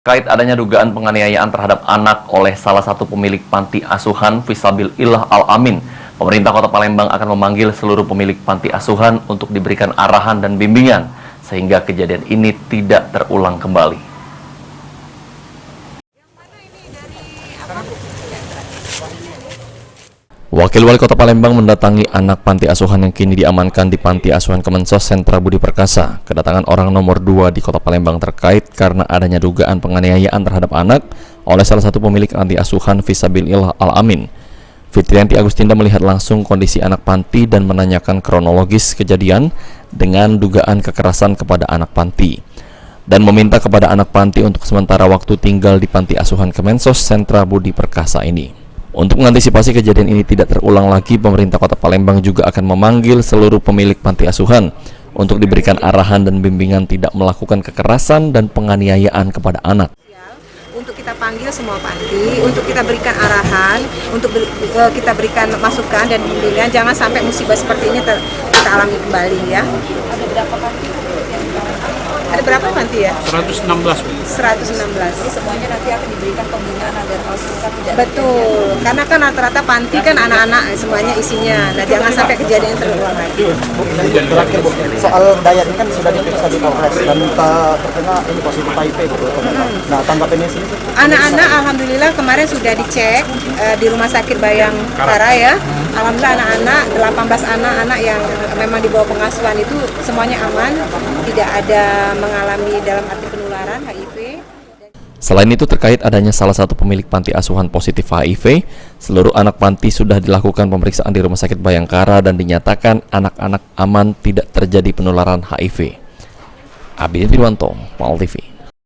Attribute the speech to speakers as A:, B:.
A: Terkait adanya dugaan penganiayaan terhadap anak oleh salah satu pemilik panti asuhan Fisabilillah Al-Amin, pemerintah Kota Palembang akan memanggil seluruh pemilik panti asuhan untuk diberikan arahan dan bimbingan sehingga kejadian ini tidak terulang kembali. Wakil Wali Kota Palembang mendatangi anak panti asuhan yang kini diamankan di Panti Asuhan Kemensos Sentra Budi Perkasa. Kedatangan orang nomor 2 di Kota Palembang terkait karena adanya dugaan penganiayaan terhadap anak oleh salah satu pemilik panti asuhan Fisabilillah Al-Amin. Fitrianti Agustinda melihat langsung kondisi anak panti dan menanyakan kronologis kejadian dengan dugaan kekerasan kepada anak panti, dan meminta kepada anak panti untuk sementara waktu tinggal di Panti Asuhan Kemensos Sentra Budi Perkasa ini. Untuk mengantisipasi kejadian ini tidak terulang lagi, pemerintah Kota Palembang juga akan memanggil seluruh pemilik panti asuhan untuk diberikan arahan dan bimbingan tidak melakukan kekerasan dan penganiayaan kepada anak.
B: Untuk kita panggil semua panti, untuk kita berikan arahan, untuk kita berikan masukan dan bimbingan, jangan sampai musibah seperti ini kita alami kembali ya. Ada berapa panti? Ada berapa panti ya?
C: 116.
B: 116.
D: Semuanya nanti akan diberikan pembinaan agar mereka tidak.
B: Betul, karena kan rata-rata panti kan anak-anak semuanya isinya. Nah, jangan sampai kejadian terulang lagi.
E: Terakhir Bu, soal Dayat ini kan sudah diperiksa di Polres dan terkena ini positif HIV gitu. Nah, tanggapannya sih?
B: Anak-anak alhamdulillah kemarin sudah dicek di Rumah Sakit Bayangkara ya. Alhamdulillah anak-anak 18 anak-anak yang memang di bawah pengasuhan itu semuanya aman, tidak ada mengalami dalam arti penularan HIV.
A: Selain itu, terkait adanya salah satu pemilik panti asuhan positif HIV, seluruh anak panti sudah dilakukan pemeriksaan di Rumah Sakit Bayangkara dan dinyatakan anak-anak aman, tidak terjadi penularan HIV. Abidin Dirwanto, PAL TV.